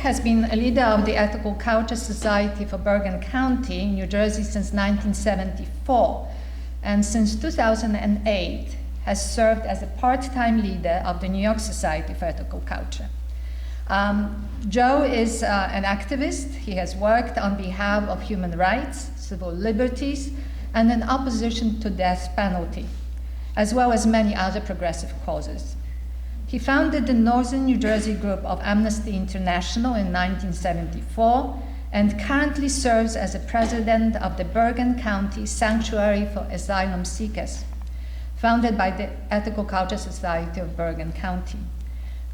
has been a leader of the Ethical Culture Society for Bergen County, New Jersey, since 1974, and since 2008 has served as a part-time leader of the New York Society for Ethical Culture. Joe is an activist. He has worked on behalf of human rights, civil liberties, and in opposition to death penalty, as well as many other progressive causes. He founded the Northern New Jersey group of Amnesty International in 1974 and currently serves as the president of the Bergen County Sanctuary for Asylum Seekers, founded by the Ethical Culture Society of Bergen County.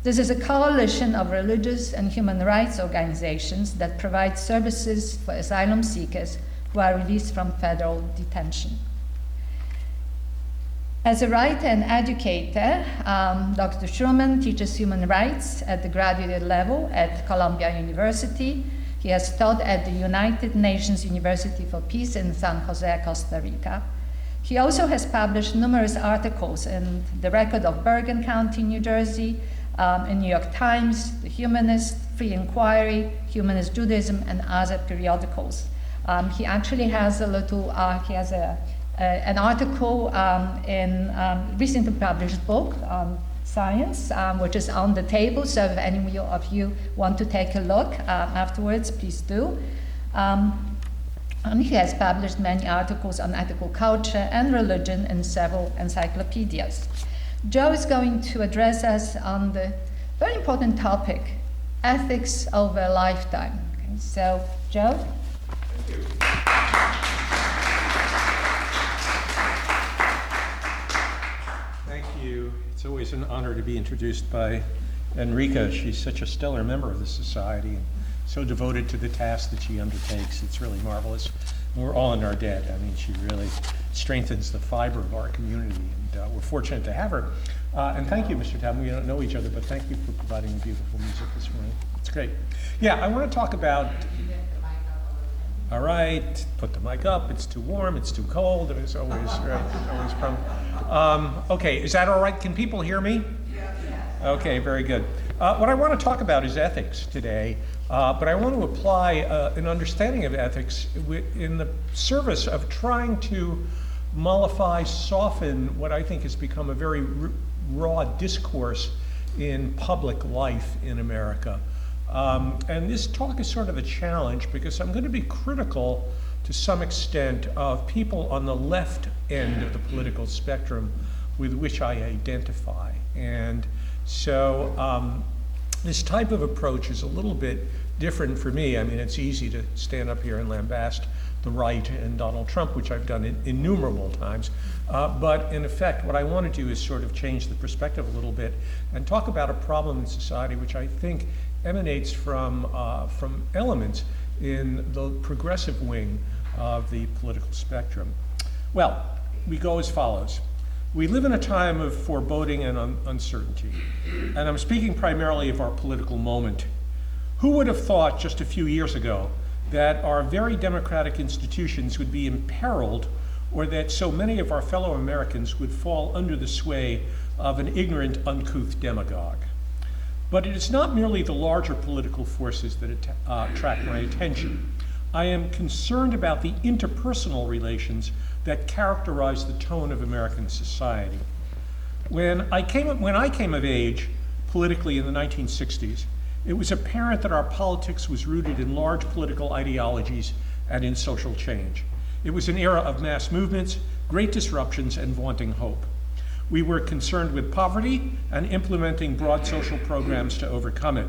This is a coalition of religious and human rights organizations that provide services for asylum seekers who are released from federal detention. As a writer and educator, Dr. Chuman teaches human rights at the graduate level at Columbia University. He has taught at the United Nations University for Peace in San Jose, Costa Rica. He also has published numerous articles in the Record of Bergen County, New Jersey, in New York Times, The Humanist, Free Inquiry, Humanist Judaism, and other periodicals. He actually has an article in a recently published book on science, which is on the table, so if any of you want to take a look afterwards, please do. And he has published many articles on ethical culture and religion in several encyclopedias. Joe is going to address us on the very important topic, ethics over a lifetime. Okay, so, Joe? Thank you. Thank you. It's always an honor to be introduced by Enrica. She's such a stellar member of the Society and so devoted to the task that she undertakes. It's really marvelous. And we're all in our debt. I mean, she really strengthens the fiber of our community, and we're fortunate to have her. And thank you, Mr. Tabman. We don't know each other, but thank you for providing the beautiful music this morning. It's great. Yeah, I want to talk about... All right, put the mic up. It's too warm, it's too cold. There's always, always problem. Okay, is that all right? Can people hear me? Okay, very good. What I want to talk about is ethics today, but I want to apply an understanding of ethics in the service of trying to mollify, soften what I think has become a very raw discourse in public life in America. And this talk is sort of a challenge because I'm going to be critical to some extent of people on the left end of the political spectrum with which I identify. And so this type of approach is a little bit different for me. I mean, it's easy to stand up here and lambast the right and Donald Trump, which I've done innumerable times. But in effect, what I want to do is sort of change the perspective a little bit and talk about a problem in society which I think emanates from elements in the progressive wing of the political spectrum. Well, we go as follows. We live in a time of foreboding and uncertainty, and I'm speaking primarily of our political moment. Who would have thought just a few years ago that our very democratic institutions would be imperiled, or that so many of our fellow Americans would fall under the sway of an ignorant, uncouth demagogue? But it is not merely the larger political forces that attract my attention. I am concerned about the interpersonal relations that characterize the tone of American society. When I came of age politically in the 1960s, it was apparent that our politics was rooted in large political ideologies and in social change. It was an era of mass movements, great disruptions, and vaunting hope. We were concerned with poverty and implementing broad social programs to overcome it.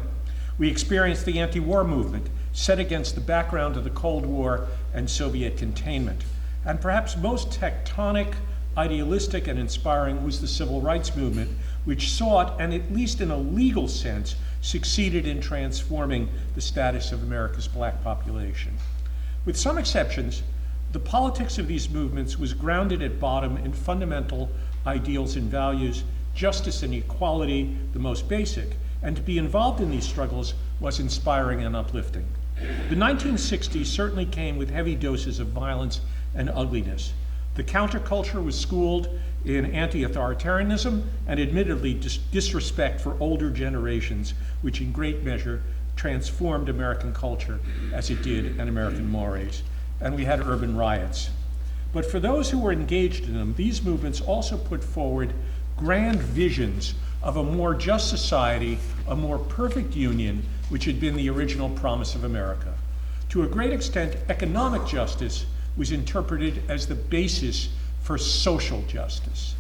We experienced the anti-war movement set against the background of the Cold War and Soviet containment. And perhaps most tectonic, idealistic, and inspiring was the civil rights movement, which sought, and at least in a legal sense, succeeded in transforming the status of America's black population. With some exceptions, the politics of these movements was grounded at bottom in fundamental ideals and values, justice and equality, the most basic, and to be involved in these struggles was inspiring and uplifting. The 1960s certainly came with heavy doses of violence and ugliness. The counterculture was schooled in anti-authoritarianism and admittedly disrespect for older generations, which in great measure transformed American culture as it did in American mores. And we had urban riots. But for those who were engaged in them, these movements also put forward grand visions of a more just society, a more perfect union, which had been the original promise of America. To a great extent, economic justice was interpreted as the basis for social justice.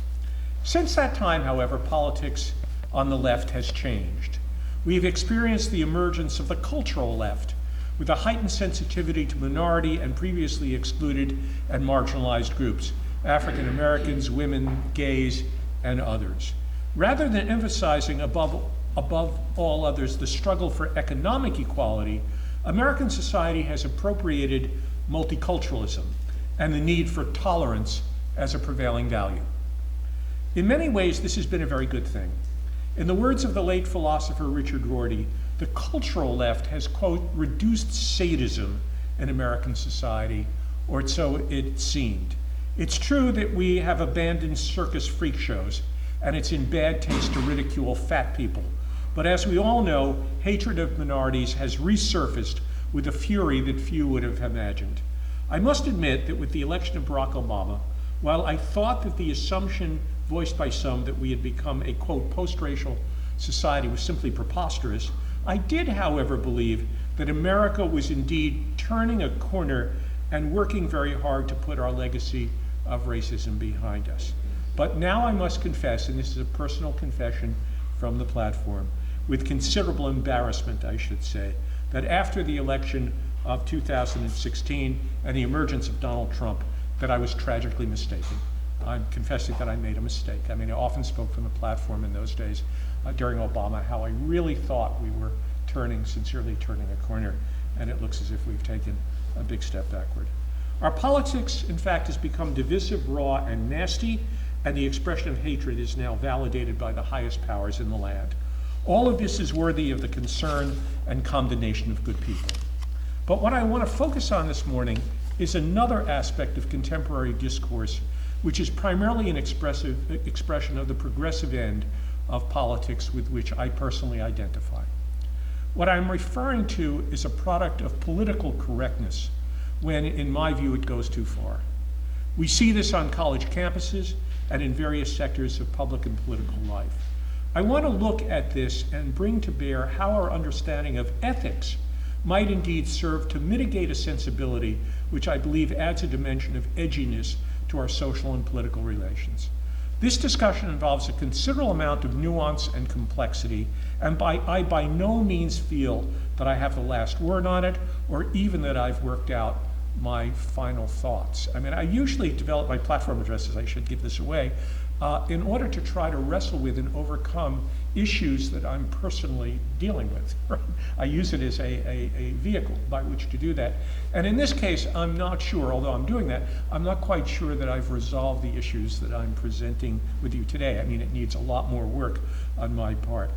Since that time, however, politics on the left has changed. We've experienced the emergence of the cultural left, with a heightened sensitivity to minority and previously excluded and marginalized groups, African Americans, women, gays, and others. Rather than emphasizing above all others the struggle for economic equality, American society has appropriated multiculturalism and the need for tolerance as a prevailing value. In many ways, this has been a very good thing. In the words of the late philosopher Richard Rorty, the cultural left has, quote, reduced sadism in American society, or so it seemed. It's true that we have abandoned circus freak shows, and it's in bad taste to ridicule fat people. But as we all know, hatred of minorities has resurfaced with a fury that few would have imagined. I must admit that with the election of Barack Obama, while I thought that the assumption voiced by some that we had become a, quote, post-racial society was simply preposterous, I did, however, believe that America was indeed turning a corner and working very hard to put our legacy of racism behind us. But now I must confess, and this is a personal confession from the platform, with considerable embarrassment, I should say, that after the election of 2016 and the emergence of Donald Trump, that I was tragically mistaken. I'm confessing that I made a mistake. I mean, I often spoke from the platform in those days during Obama, how I really thought we were sincerely turning a corner, and it looks as if we've taken a big step backward. Our politics, in fact, has become divisive, raw, and nasty, and the expression of hatred is now validated by the highest powers in the land. All of this is worthy of the concern and condemnation of good people. But what I want to focus on this morning is another aspect of contemporary discourse, which is primarily an expression of the progressive end of politics with which I personally identify. What I'm referring to is a product of political correctness when, in my view, it goes too far. We see this on college campuses and in various sectors of public and political life. I want to look at this and bring to bear how our understanding of ethics might indeed serve to mitigate a sensibility which I believe adds a dimension of edginess to our social and political relations. This discussion involves a considerable amount of nuance and complexity, and I by no means feel that I have the last word on it, or even that I've worked out my final thoughts. I mean, I usually develop my platform addresses, I should give this away, in order to try to wrestle with and overcome issues that I'm personally dealing with. Right? I use it as a vehicle by which to do that. And in this case, I'm not sure, although I'm doing that, I'm not quite sure that I've resolved the issues that I'm presenting with you today. I mean, it needs a lot more work on my part.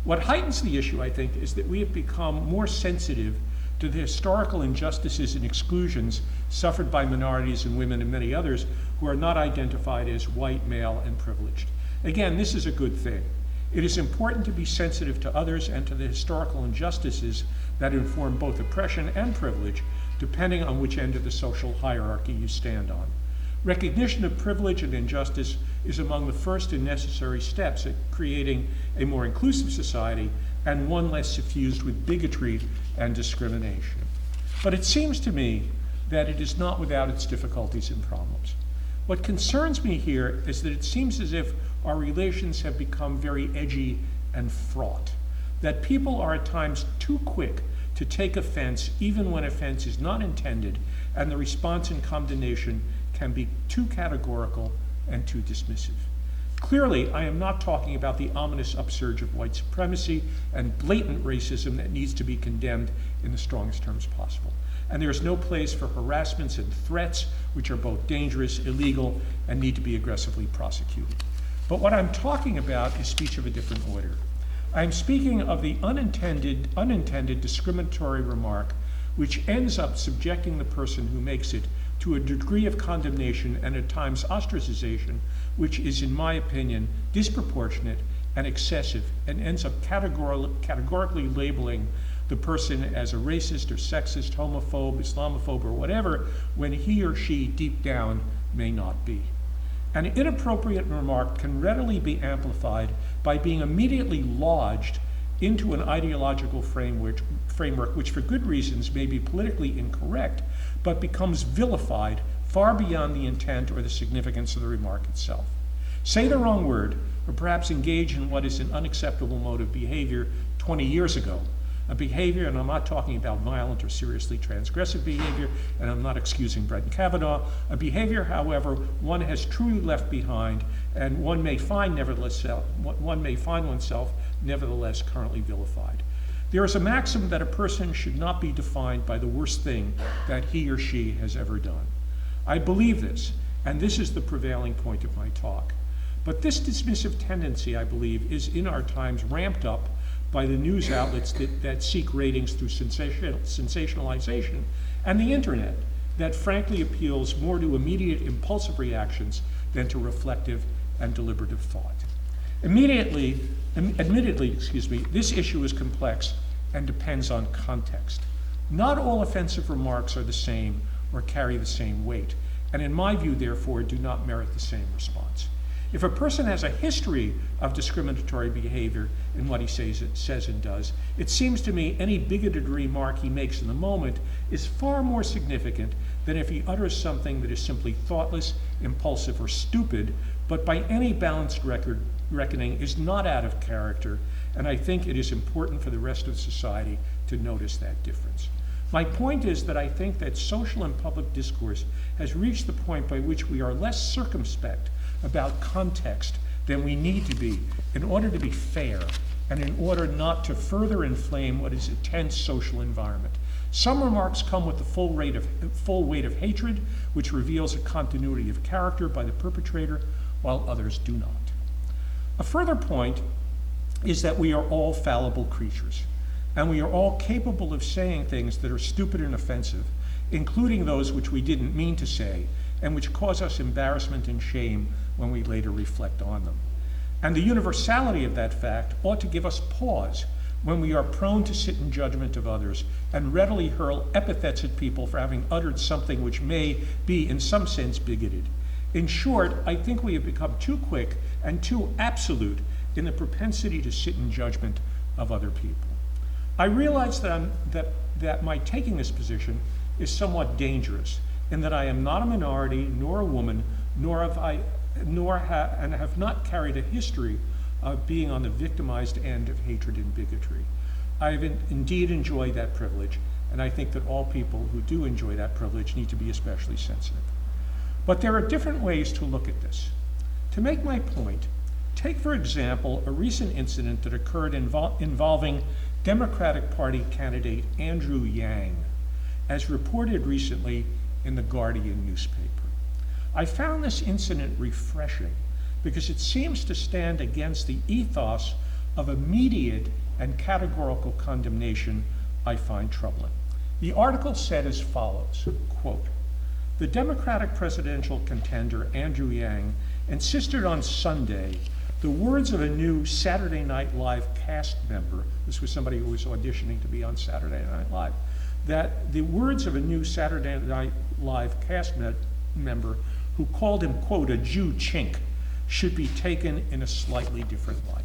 What heightens the issue, I think, is that we have become more sensitive to the historical injustices and exclusions suffered by minorities and women and many others who are not identified as white, male, and privileged. Again, this is a good thing. It is important to be sensitive to others and to the historical injustices that inform both oppression and privilege, depending on which end of the social hierarchy you stand on. Recognition of privilege and injustice is among the first and necessary steps at creating a more inclusive society and one less suffused with bigotry and discrimination. But it seems to me that it is not without its difficulties and problems. What concerns me here is that it seems as if our relations have become very edgy and fraught, that people are at times too quick to take offense even when offense is not intended, and the response and condemnation can be too categorical and too dismissive. Clearly, I am not talking about the ominous upsurge of white supremacy and blatant racism that needs to be condemned in the strongest terms possible. And there is no place for harassments and threats, which are both dangerous, illegal, and need to be aggressively prosecuted. But what I'm talking about is speech of a different order. I'm speaking of the unintended discriminatory remark which ends up subjecting the person who makes it to a degree of condemnation and at times ostracization, which is, in my opinion, disproportionate and excessive, and ends up categorically labeling the person as a racist or sexist, homophobe, Islamophobe, or whatever, when he or she deep down may not be. An inappropriate remark can readily be amplified by being immediately lodged into an ideological framework which for good reasons may be politically incorrect, but becomes vilified far beyond the intent or the significance of the remark itself. Say the wrong word, or perhaps engage in what is an unacceptable mode of behavior 20 years ago. A behavior, and I'm not talking about violent or seriously transgressive behavior, and I'm not excusing Brett Kavanaugh, a behavior, however, one has truly left behind, and one may find oneself nevertheless currently vilified. There is a maxim that a person should not be defined by the worst thing that he or she has ever done. I believe this, and this is the prevailing point of my talk. But this dismissive tendency, I believe, is in our times ramped up by the news outlets that seek ratings through sensationalization, and the internet that frankly appeals more to immediate impulsive reactions than to reflective and deliberative thought. Admittedly, this issue is complex and depends on context. Not all offensive remarks are the same or carry the same weight, and in my view, therefore, do not merit the same response. If a person has a history of discriminatory behavior in what he says and does, it seems to me any bigoted remark he makes in the moment is far more significant than if he utters something that is simply thoughtless, impulsive, or stupid, but by any balanced reckoning is not out of character, and I think it is important for the rest of society to notice that difference. My point is that I think that social and public discourse has reached the point by which we are less circumspect about context than we need to be in order to be fair and in order not to further inflame what is a tense social environment. Some remarks come with the full weight of hatred, which reveals a continuity of character by the perpetrator, while others do not. A further point is that we are all fallible creatures, and we are all capable of saying things that are stupid and offensive, including those which we didn't mean to say, and which cause us embarrassment and shame when we later reflect on them. And the universality of that fact ought to give us pause when we are prone to sit in judgment of others and readily hurl epithets at people for having uttered something which may be in some sense bigoted. In short, I think we have become too quick and too absolute in the propensity to sit in judgment of other people. I realize that my taking this position is somewhat dangerous, in that I am not a minority nor a woman, and have not carried a history of being on the victimized end of hatred and bigotry. I've indeed enjoyed that privilege, and I think that all people who do enjoy that privilege need to be especially sensitive. But there are different ways to look at this. To make my point, take for example a recent incident that occurred involving Democratic Party candidate Andrew Yang, as reported recently in the Guardian newspaper. I found this incident refreshing because it seems to stand against the ethos of immediate and categorical condemnation I find troubling. The article said as follows, quote, "The Democratic presidential contender Andrew Yang insisted on Sunday the words of a new Saturday Night Live cast member," this was somebody who was auditioning to be on Saturday Night Live, that the words of a new Saturday Night Live cast member who called him, quote, "a Jew chink," should be taken in a slightly different light.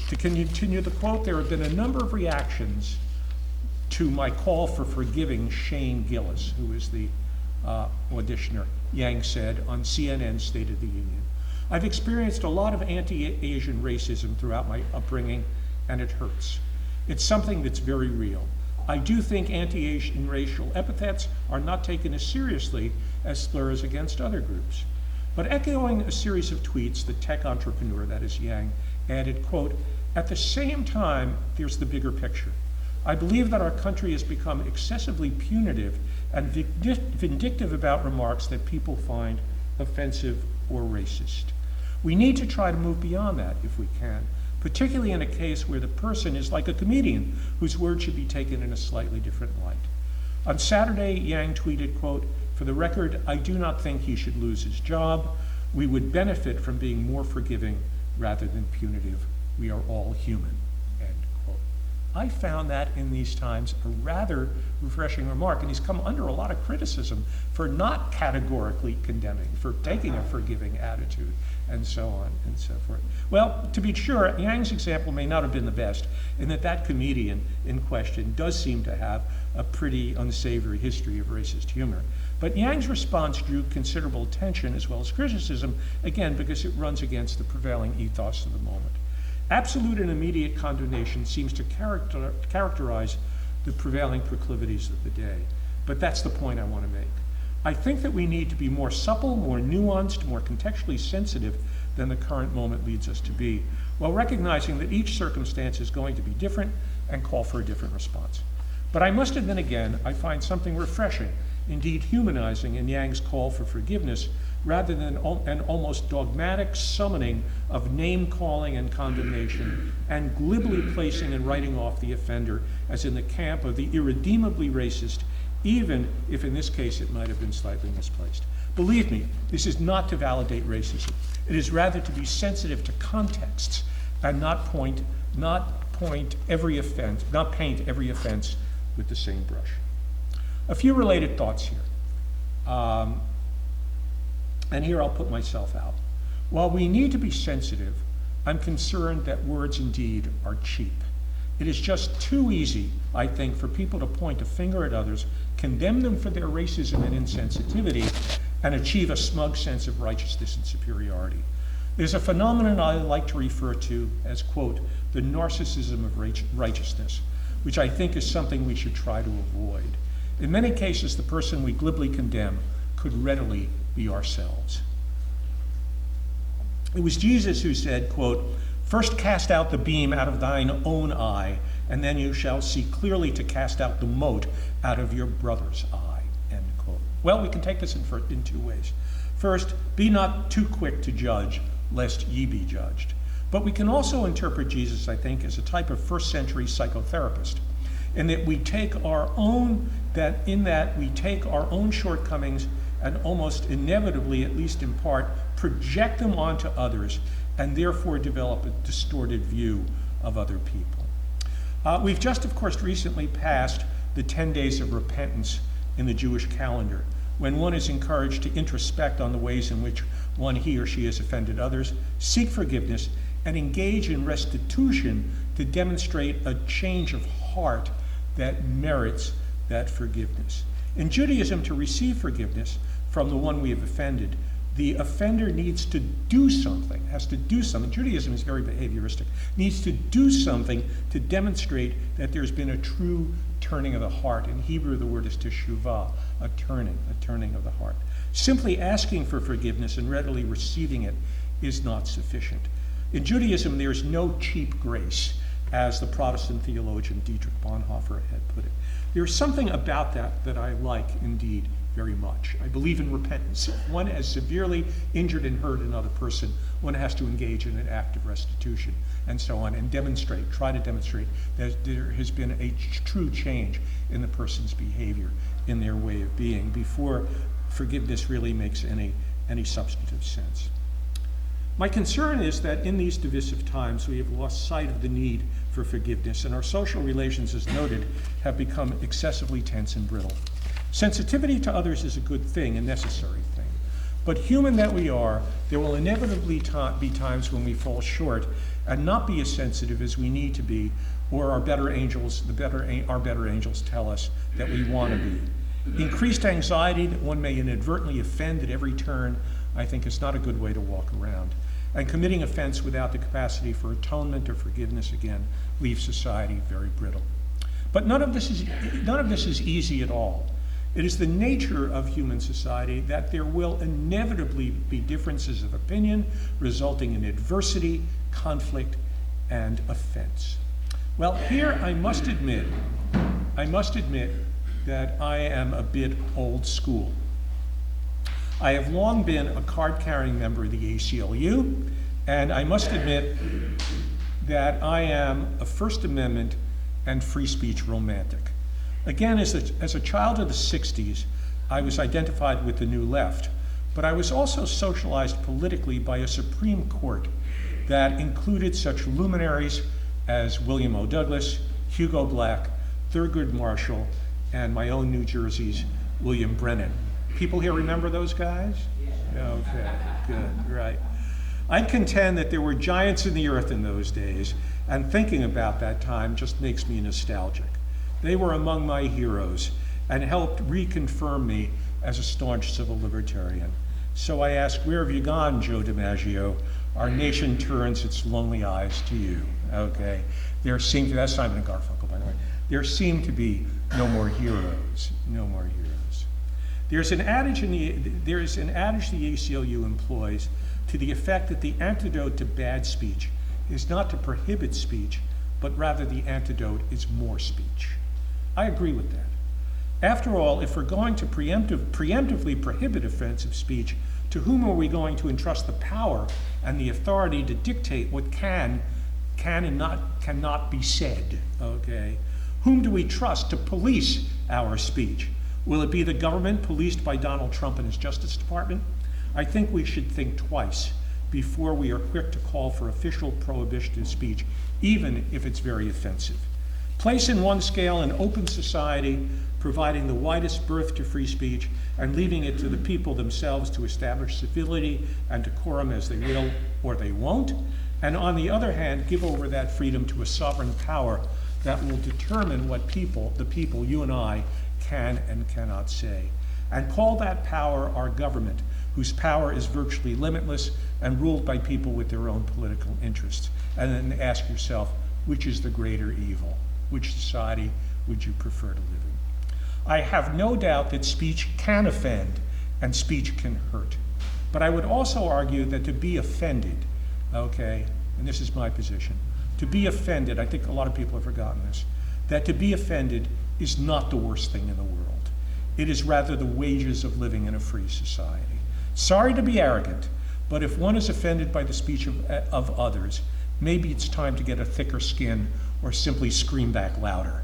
To continue the quote, there have been a number of reactions to my call for forgiving Shane Gillis, who is the auditioner, Yang said on CNN's State of the Union. "I've experienced a lot of anti-Asian racism throughout my upbringing, and it hurts. It's something that's very real. I do think anti-Asian racial epithets are not taken as seriously as slurs against other groups." But echoing a series of tweets, the tech entrepreneur, that is Yang, added, quote, "At the same time, there's the bigger picture. I believe that our country has become excessively punitive and vindictive about remarks that people find offensive or racist. We need to try to move beyond that if we can, particularly in a case where the person is like a comedian whose words should be taken in a slightly different light." On Saturday, Yang tweeted, quote, "For the record, I do not think he should lose his job. We would benefit from being more forgiving rather than punitive. We are all human," end quote. I found that in these times a rather refreshing remark, and he's come under a lot of criticism for not categorically condemning, for taking a forgiving attitude, and so on and so forth. Well, to be sure, Yang's example may not have been the best, in that comedian in question does seem to have a pretty unsavory history of racist humor. But Yang's response drew considerable attention as well as criticism, again, because it runs against the prevailing ethos of the moment. Absolute and immediate condemnation seems to characterize the prevailing proclivities of the day. But that's the point I want to make. I think that we need to be more supple, more nuanced, more contextually sensitive than the current moment leads us to be, while recognizing that each circumstance is going to be different and call for a different response. But I must admit again, I find something refreshing, indeed humanizing, in Yang's call for forgiveness, rather than an almost dogmatic summoning of name-calling and condemnation, and glibly placing and writing off the offender as in the camp of the irredeemably racist, even if in this case it might have been slightly misplaced. Believe me, this is not to validate racism. It is rather to be sensitive to contexts and not paint every offense with the same brush. A few related thoughts here. And here I'll put myself out. While we need to be sensitive, I'm concerned that words indeed are cheap. It is just too easy, I think, for people to point a finger at others, condemn them for their racism and insensitivity, and achieve a smug sense of righteousness and superiority. There's a phenomenon I like to refer to as, quote, the narcissism of righteousness, which I think is something we should try to avoid. In many cases, the person we glibly condemn could readily be ourselves. It was Jesus who said, quote, first cast out the beam out of thine own eye, and then you shall see clearly to cast out the mote out of your brother's eye, end quote. Well, we can take this in two ways. First, be not too quick to judge, lest ye be judged. But we can also interpret Jesus, I think, as a type of first century psychotherapist, in that we take our own shortcomings and almost inevitably, at least in part, project them onto others and therefore develop a distorted view of other people. We've just, of course, recently passed the 10 days of repentance in the Jewish calendar, when one is encouraged to introspect on the ways in which he or she has offended others, seek forgiveness, and engage in restitution to demonstrate a change of heart that merits that forgiveness. In Judaism, to receive forgiveness from the one we have offended, the offender needs to do something, has to do something. Judaism is very behavioristic, needs to do something to demonstrate that there's been a true turning of the heart. In Hebrew, the word is teshuvah, a turning of the heart. Simply asking for forgiveness and readily receiving it is not sufficient. In Judaism, there's no cheap grace, as the Protestant theologian Dietrich Bonhoeffer had put it. There's something about that I like indeed very much. I believe in repentance. If one has severely injured and hurt another person, one has to engage in an act of restitution and so on, and try to demonstrate that there has been a true change in the person's behavior, in their way of being, before forgiveness really makes any substantive sense. My concern is that in these divisive times, we have lost sight of the need for forgiveness, and our social relations, as noted, have become excessively tense and brittle. Sensitivity to others is a good thing, a necessary thing. But human that we are, there will inevitably be times when we fall short and not be as sensitive as we need to be, or our better angels tell us that we want to be. Increased anxiety that one may inadvertently offend at every turn, I think, is not a good way to walk around. And committing offense without the capacity for atonement or forgiveness, again, leaves society very brittle. But none of this is easy at all. It is the nature of human society that there will inevitably be differences of opinion resulting in adversity, conflict, and offense. Well, here I must admit that I am a bit old school. I have long been a card-carrying member of the ACLU, and I must admit that I am a First Amendment and free speech romantic. Again, as a child of the 60s, I was identified with the New Left, but I was also socialized politically by a Supreme Court that included such luminaries as William O. Douglas, Hugo Black, Thurgood Marshall, and my own New Jersey's William Brennan. People here remember those guys? Okay, good, right. I'd contend that there were giants in the earth in those days, and thinking about that time just makes me nostalgic. They were among my heroes and helped reconfirm me as a staunch civil libertarian. So I ask, where have you gone, Joe DiMaggio? Our nation turns its lonely eyes to you, okay? There seem to, that's Simon and Garfunkel, by the way. There seem to be no more heroes, no more heroes. There's an adage the ACLU employs to the effect that the antidote to bad speech is not to prohibit speech, but rather the antidote is more speech. I agree with that. After all, if we're going to preemptively prohibit offensive speech, to whom are we going to entrust the power and the authority to dictate what can and cannot be said, okay? Whom do we trust to police our speech? Will it be the government policed by Donald Trump and his Justice Department? I think we should think twice before we are quick to call for official prohibition of speech, even if it's very offensive. Place in one scale an open society, providing the widest berth to free speech and leaving it to the people themselves to establish civility and decorum as they will or they won't. And on the other hand, give over that freedom to a sovereign power that will determine what the people, you and I, can and cannot say. And call that power our government, whose power is virtually limitless and ruled by people with their own political interests. And then ask yourself, which is the greater evil? Which society would you prefer to live in? I have no doubt that speech can offend and speech can hurt. But I would also argue that to be offended, okay, and this is my position, to be offended, I think a lot of people have forgotten this, that to be offended is not the worst thing in the world. It is rather the wages of living in a free society. Sorry to be arrogant, but if one is offended by the speech of others, maybe it's time to get a thicker skin or simply scream back louder.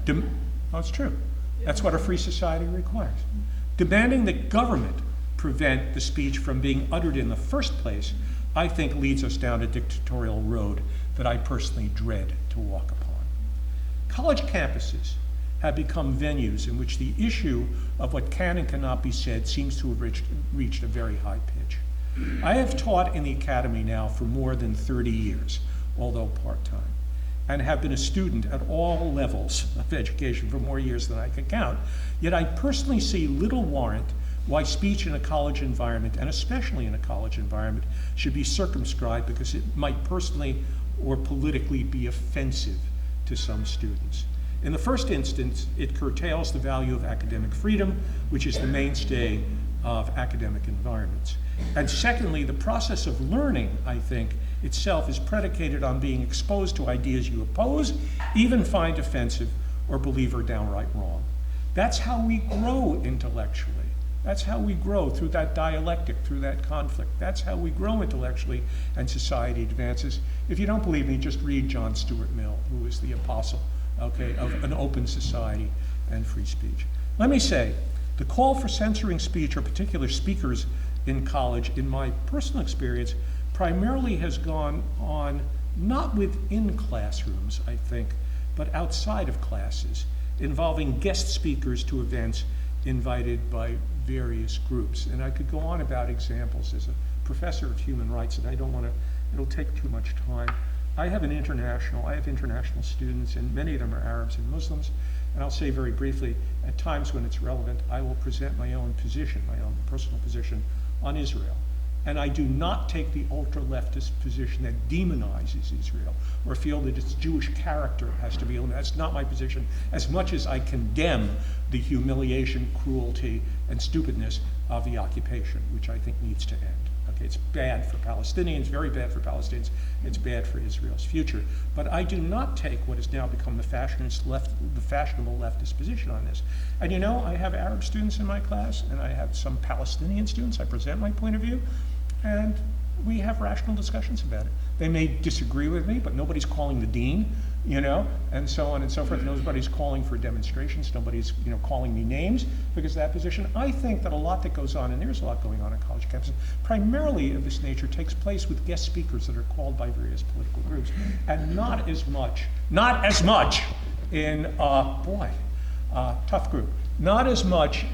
Oh, it's true. That's what a free society requires. Demanding that government prevent the speech from being uttered in the first place, I think leads us down a dictatorial road that I personally dread to walk upon. College campuses have become venues in which the issue of what can and cannot be said seems to have reached a very high pitch. I have taught in the academy now for more than 30 years, although part-time, and have been a student at all levels of education for more years than I can count. Yet I personally see little warrant why speech in a college environment, and especially in a college environment, should be circumscribed because it might personally or politically be offensive to some students. In the first instance, it curtails the value of academic freedom, which is the mainstay of academic environments. And secondly, the process of learning, I think, itself is predicated on being exposed to ideas you oppose, even find offensive, or believe are downright wrong. That's how we grow intellectually. That's how we grow, through that dialectic, through that conflict. That's how we grow intellectually and society advances. If you don't believe me, just read John Stuart Mill, who is the apostle, okay, of an open society and free speech. Let me say, the call for censoring speech or particular speakers in college, in my personal experience, primarily has gone on not within classrooms, I think, but outside of classes, involving guest speakers to events invited by various groups. And I could go on about examples. As a professor of human rights, and I don't want to, it'll take too much time. I have international students, and many of them are Arabs and Muslims. And I'll say very briefly, at times when it's relevant, I will present my own position, my own personal position on Israel. And I do not take the ultra-leftist position that demonizes Israel or feel that its Jewish character has to be eliminated. That's not my position, as much as I condemn the humiliation, cruelty, and stupidness of the occupation, which I think needs to end. Okay, it's bad for Palestinians, very bad for Palestinians. It's bad for Israel's future. But I do not take what has now become the fashionable leftist position on this. And you know, I have Arab students in my class, and I have some Palestinian students. I present my point of view, and we have rational discussions about it. They may disagree with me, but nobody's calling the dean and so on and so forth. Nobody's calling for demonstrations. Nobody's, calling me names because of that position. I think that a lot that goes on, and there's a lot going on college campuses, primarily of this nature, takes place with guest speakers that are called by various political groups, and not as much in, tough group. Not as much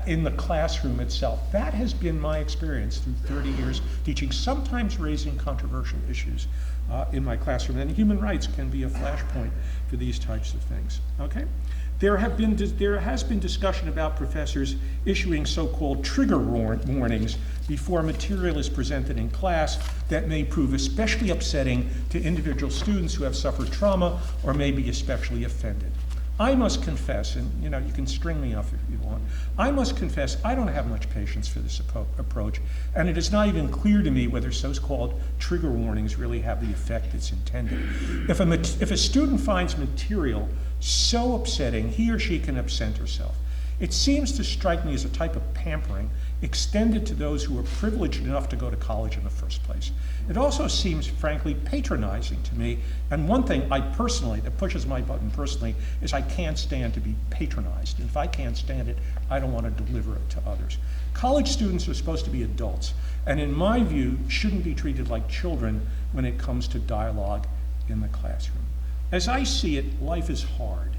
in the classroom itself. That has been my experience through 30 years teaching, sometimes raising controversial issues in my classroom. And human rights can be a flashpoint for these types of things, okay? There has been discussion about professors issuing so-called trigger warnings before material is presented in class that may prove especially upsetting to individual students who have suffered trauma or may be especially offended. I must confess, and you can string me up if you want, I must confess I don't have much patience for this approach, and it is not even clear to me whether so-called trigger warnings really have the effect that's intended. If a student finds material so upsetting, he or she can absent herself. It seems to strike me as a type of pampering extended to those who are privileged enough to go to college in the first place. It also seems, frankly, patronizing to me, and one thing that pushes my button personally, is I can't stand to be patronized. And if I can't stand it, I don't want to deliver it to others. College students are supposed to be adults, and in my view, shouldn't be treated like children when it comes to dialogue in the classroom. As I see it, life is hard.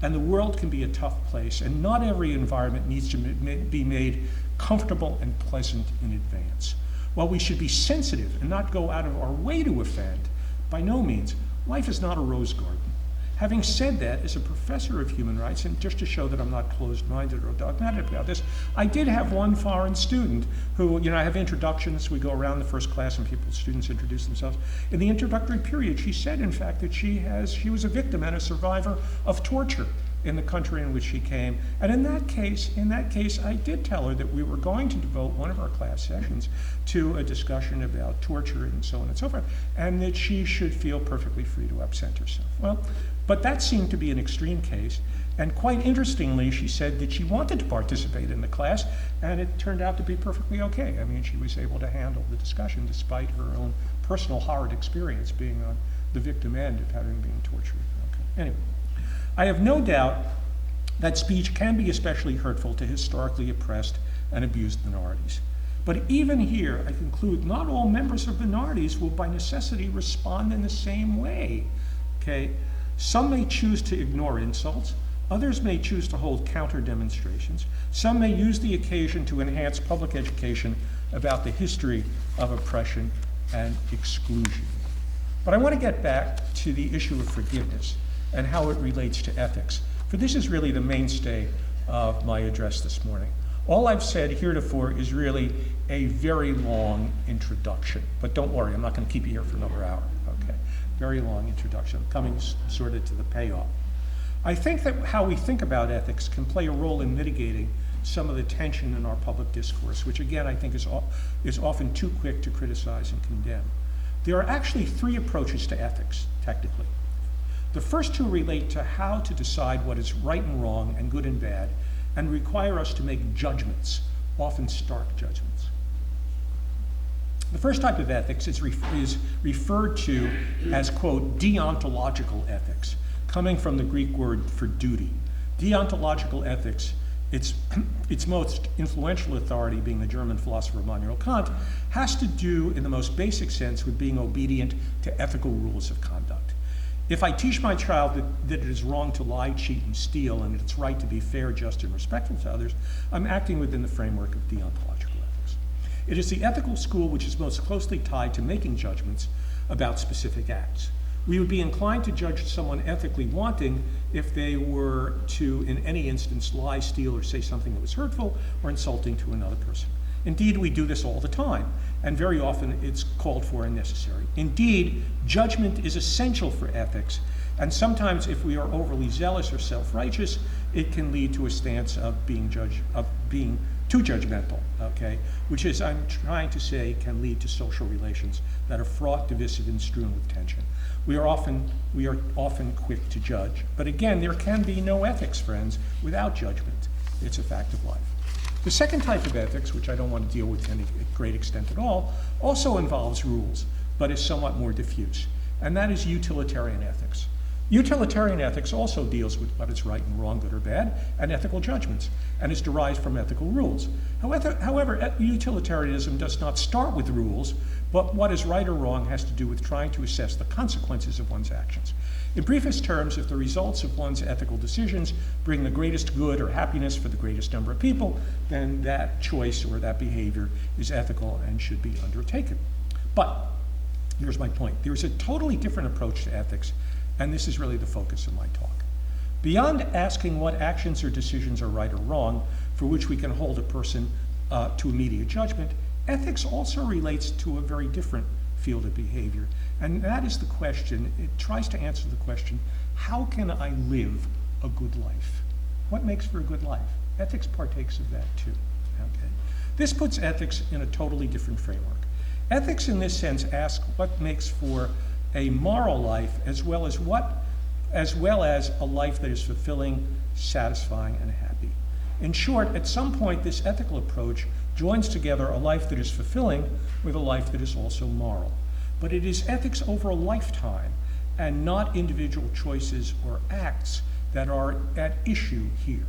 And the world can be a tough place, and not every environment needs to be made comfortable and pleasant in advance. While we should be sensitive and not go out of our way to offend, by no means, life is not a rose garden. Having said that, as a professor of human rights, and just to show that I'm not closed-minded or dogmatic about this, I did have one foreign student who, I have introductions. We go around the first class and students introduce themselves. In the introductory period, she said, in fact, that she was a victim and a survivor of torture in the country in which she came. And in that case, I did tell her that we were going to devote one of our class sessions to a discussion about torture and so on and so forth, and that she should feel perfectly free to absent herself. Well, but that seemed to be an extreme case, and quite interestingly, she said that she wanted to participate in the class, and it turned out to be perfectly okay. I mean, she was able to handle the discussion despite her own personal horrid experience being on the victim end of having been tortured. Okay. Anyway, I have no doubt that speech can be especially hurtful to historically oppressed and abused minorities. But even here, I conclude not all members of minorities will by necessity respond in the same way, okay? Some may choose to ignore insults, others may choose to hold counter demonstrations, some may use the occasion to enhance public education about the history of oppression and exclusion. But I want to get back to the issue of forgiveness and how it relates to ethics, for this is really the mainstay of my address this morning. All I've said heretofore is really a very long introduction, but don't worry, I'm not going to keep you here for another hour, okay? Very long introduction, coming sort of to the payoff. I think that how we think about ethics can play a role in mitigating some of the tension in our public discourse, which again I think is often too quick to criticize and condemn. There are actually three approaches to ethics, technically. The first two relate to how to decide what is right and wrong and good and bad, and require us to make judgments, often stark judgments. The first type of ethics is referred to as, quote, deontological ethics, coming from the Greek word for duty. Deontological ethics, its most influential authority being the German philosopher Immanuel Kant, has to do, in the most basic sense, with being obedient to ethical rules of conduct. If I teach my child that it is wrong to lie, cheat, and steal, and it's right to be fair, just, and respectful to others, I'm acting within the framework of deontological ethics. It is the ethical school which is most closely tied to making judgments about specific acts. We would be inclined to judge someone ethically wanting if they were to, in any instance, lie, steal, or say something that was hurtful or insulting to another person. Indeed, we do this all the time, and very often it's called for and necessary. Indeed, judgment is essential for ethics, and sometimes if we are overly zealous or self-righteous, it can lead to a stance of being too judgmental, okay? Which is, I'm trying to say, can lead to social relations that are fraught, divisive, and strewn with tension. We are often quick to judge, but again, there can be no ethics, friends, without judgment. It's a fact of life. The second type of ethics, which I don't want to deal with to any great extent at all, also involves rules, but is somewhat more diffuse, and that is utilitarian ethics. Utilitarian ethics also deals with what is right and wrong, good or bad, and ethical judgments, and is derived from ethical rules. However, utilitarianism does not start with rules, but what is right or wrong has to do with trying to assess the consequences of one's actions. In briefest terms, if the results of one's ethical decisions bring the greatest good or happiness for the greatest number of people, then that choice or that behavior is ethical and should be undertaken. But here's my point. There's a totally different approach to ethics, and this is really the focus of my talk. Beyond asking what actions or decisions are right or wrong, for which we can hold a person to immediate judgment, ethics also relates to a very different field of behavior. And that is the question, it tries to answer the question, how can I live a good life? What makes for a good life? Ethics partakes of that too, okay? This puts ethics in a totally different framework. Ethics in this sense asks what makes for a moral life as well as a life that is fulfilling, satisfying, and happy. In short, at some point, this ethical approach joins together a life that is fulfilling with a life that is also moral. But it is ethics over a lifetime and not individual choices or acts that are at issue here.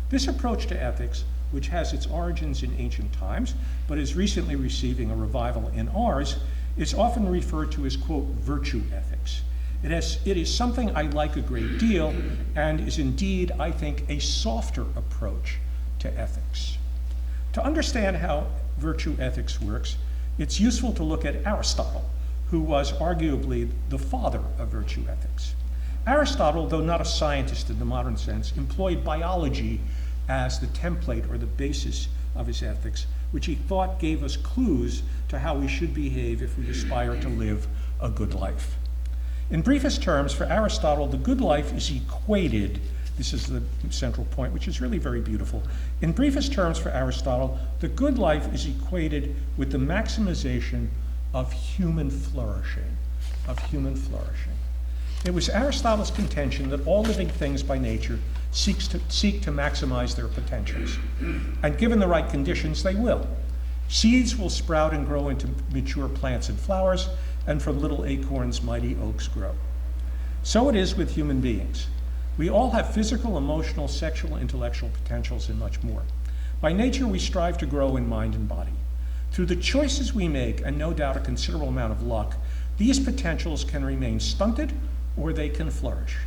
This approach to ethics, which has its origins in ancient times, but is recently receiving a revival in ours, is often referred to as, quote, virtue ethics. It is something I like a great deal and is indeed, I think, a softer approach to ethics. To understand how virtue ethics works, it's useful to look at Aristotle, who was arguably the father of virtue ethics. Aristotle, though not a scientist in the modern sense, employed biology as the template or the basis of his ethics, which he thought gave us clues to how we should behave if we aspire to live a good life. In briefest terms, for Aristotle, the good life is equated, this is the central point, which is really very beautiful. In briefest terms for Aristotle, the good life is equated with the maximization of human flourishing, It was Aristotle's contention that all living things by nature seek to maximize their potentials. And given the right conditions, they will. Seeds will sprout and grow into mature plants and flowers, and from little acorns, mighty oaks grow. So it is with human beings. We all have physical, emotional, sexual, intellectual potentials, and much more. By nature, we strive to grow in mind and body. Through the choices we make, and no doubt a considerable amount of luck, these potentials can remain stunted or they can flourish.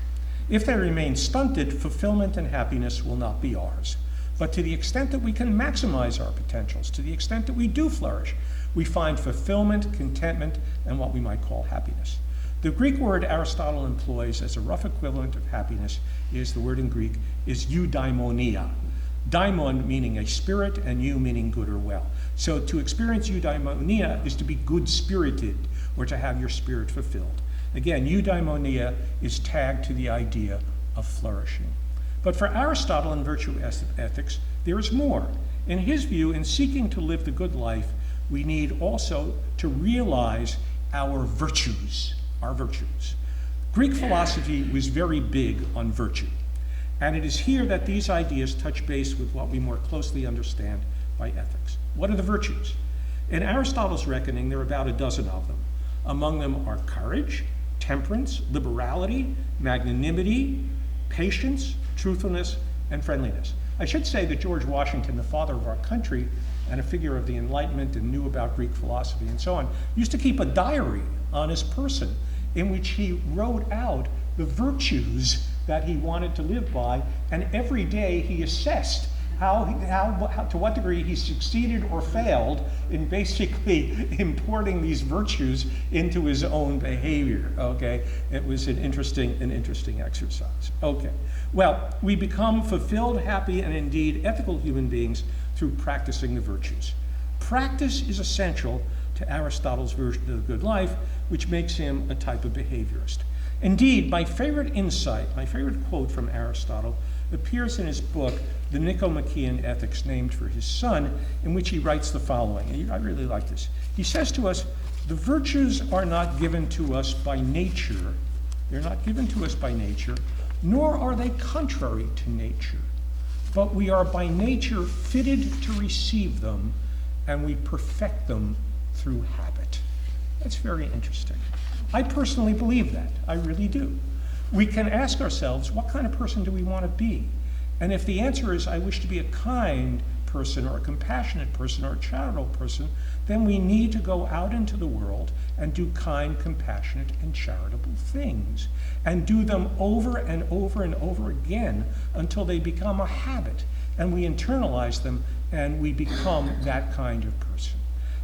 If they remain stunted, fulfillment and happiness will not be ours. But to the extent that we can maximize our potentials, to the extent that we do flourish, we find fulfillment, contentment, and what we might call happiness. The Greek word Aristotle employs as a rough equivalent of happiness is, the word in Greek, is eudaimonia. Daimon meaning a spirit, and eu meaning good or well. So to experience eudaimonia is to be good-spirited, or to have your spirit fulfilled. Again, eudaimonia is tagged to the idea of flourishing. But for Aristotle in virtue ethics, there is more. In his view, in seeking to live the good life, we need also to realize our virtues. Greek philosophy was very big on virtue. And it is here that these ideas touch base with what we more closely understand by ethics. What are the virtues? In Aristotle's reckoning, there are about a dozen of them. Among them are courage, temperance, liberality, magnanimity, patience, truthfulness, and friendliness. I should say that George Washington, the father of our country and a figure of the Enlightenment and knew about Greek philosophy and so on, used to keep a diary on his person in which he wrote out the virtues that he wanted to live by, and every day he assessed how to what degree he succeeded or failed in basically importing these virtues into his own behavior, okay? It was an interesting exercise. Okay, well, we become fulfilled, happy, and indeed ethical human beings through practicing the virtues. Practice is essential to Aristotle's version of the good life, which makes him a type of behaviorist. Indeed, my favorite insight, my favorite quote from Aristotle appears in his book, The Nicomachean Ethics, named for his son, in which he writes the following, and I really like this. He says to us, the virtues are not given to us by nature, they're not given to us by nature, nor are they contrary to nature, but we are by nature fitted to receive them, and we perfect them through habit. That's very interesting. I personally believe that, I really do. We can ask ourselves, what kind of person do we want to be? And if the answer is, I wish to be a kind person or a compassionate person or a charitable person, then we need to go out into the world and do kind, compassionate, and charitable things, and do them over and over and over again until they become a habit, and we internalize them, and we become that kind of person.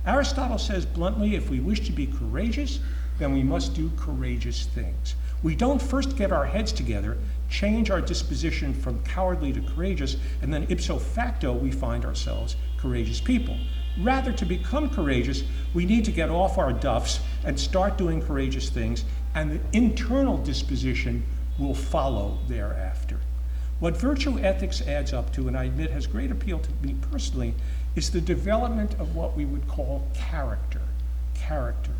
Aristotle says bluntly, if we wish to be courageous, then we must do courageous things. We don't first get our heads together, change our disposition from cowardly to courageous, and then ipso facto we find ourselves courageous people. Rather, to become courageous, we need to get off our duffs and start doing courageous things, and the internal disposition will follow thereafter. What virtue ethics adds up to, and I admit has great appeal to me personally, is the development of what we would call character. Character.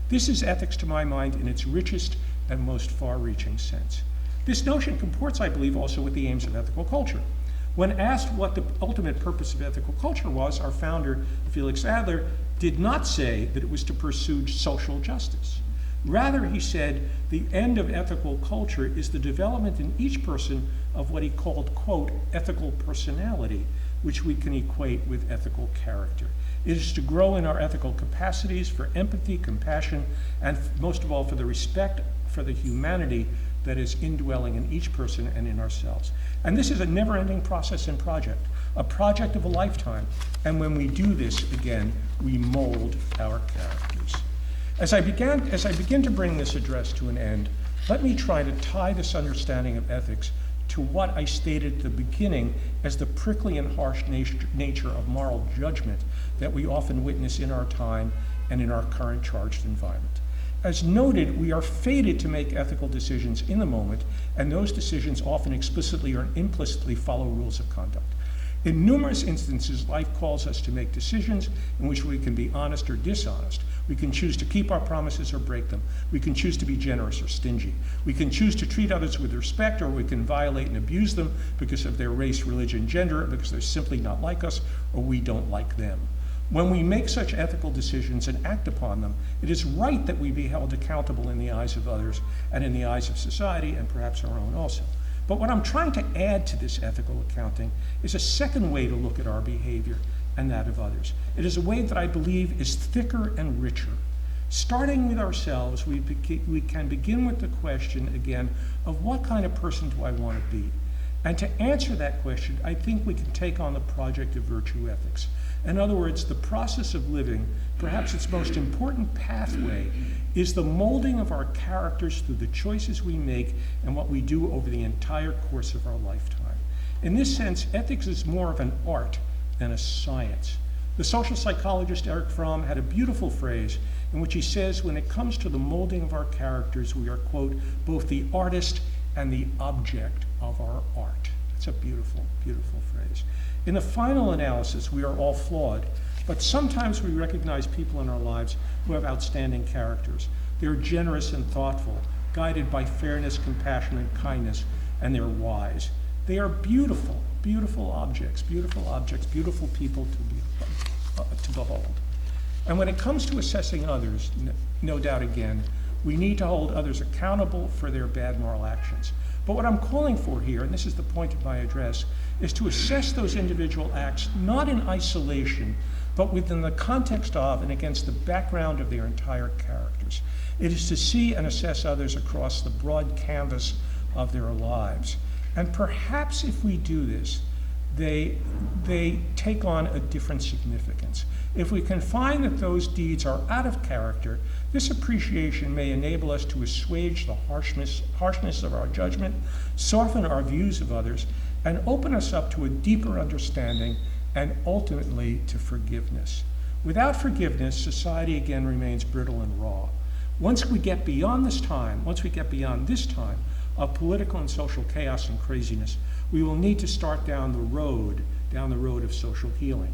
This is ethics, to my mind, in its richest and most far-reaching sense. This notion comports, I believe, also with the aims of ethical culture. When asked what the ultimate purpose of ethical culture was, our founder, Felix Adler, did not say that it was to pursue social justice. Rather, he said, the end of ethical culture is the development in each person of what he called, quote, ethical personality, which we can equate with ethical character. It is to grow in our ethical capacities for empathy, compassion, and most of all for the respect for the humanity that is indwelling in each person and in ourselves. And this is a never-ending process and project, a project of a lifetime. And when we do this, again, we mold our characters. As I begin to bring this address to an end, let me try to tie this understanding of ethics to what I stated at the beginning as the prickly and harsh nature of moral judgment that we often witness in our time and in our current charged environment. As noted, we are fated to make ethical decisions in the moment, and those decisions often explicitly or implicitly follow rules of conduct. In numerous instances, life calls us to make decisions in which we can be honest or dishonest. We can choose to keep our promises or break them. We can choose to be generous or stingy. We can choose to treat others with respect, or we can violate and abuse them because of their race, religion, gender, because they're simply not like us, or we don't like them. When we make such ethical decisions and act upon them, it is right that we be held accountable in the eyes of others and in the eyes of society, and perhaps our own also. But what I'm trying to add to this ethical accounting is a second way to look at our behavior and that of others. It is a way that I believe is thicker and richer. Starting with ourselves, we can begin with the question, again, of what kind of person do I want to be? And to answer that question, I think we can take on the project of virtue ethics. In other words, the process of living, perhaps its most important pathway, is the molding of our characters through the choices we make and what we do over the entire course of our lifetime. In this sense, ethics is more of an art than a science. The social psychologist Erich Fromm had a beautiful phrase in which he says, when it comes to the molding of our characters, we are, quote, both the artist and the object of our art. That's a beautiful, beautiful phrase. In the final analysis, we are all flawed, but sometimes we recognize people in our lives who have outstanding characters. They're generous and thoughtful, guided by fairness, compassion, and kindness, and they're wise. They are beautiful, beautiful objects, beautiful people to behold. And when it comes to assessing others, no doubt again, we need to hold others accountable for their bad moral actions. But what I'm calling for here, and this is the point of my address, is to assess those individual acts not in isolation, but within the context of and against the background of their entire characters. It is to see and assess others across the broad canvas of their lives. And perhaps if we do this, they take on a different significance. If we can find that those deeds are out of character, this appreciation may enable us to assuage the harshness of our judgment, soften our views of others, and open us up to a deeper understanding and ultimately to forgiveness. Without forgiveness, society again remains brittle and raw. Once we get beyond this time of political and social chaos and craziness, we will need to start down the road of social healing.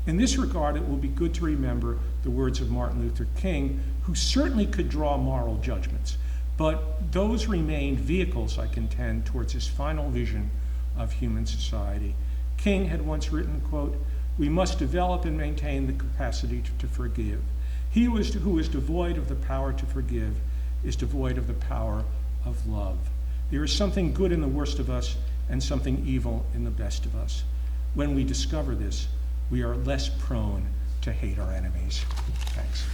In this regard, it will be good to remember the words of Martin Luther King, who certainly could draw moral judgments, but those remained vehicles, I contend, towards his final vision of human society. King had once written, quote, "We must develop and maintain the capacity to forgive. He who is devoid of the power to forgive is devoid of the power of love." There is something good in the worst of us and something evil in the best of us. When we discover this, we are less prone to hate our enemies. Thanks.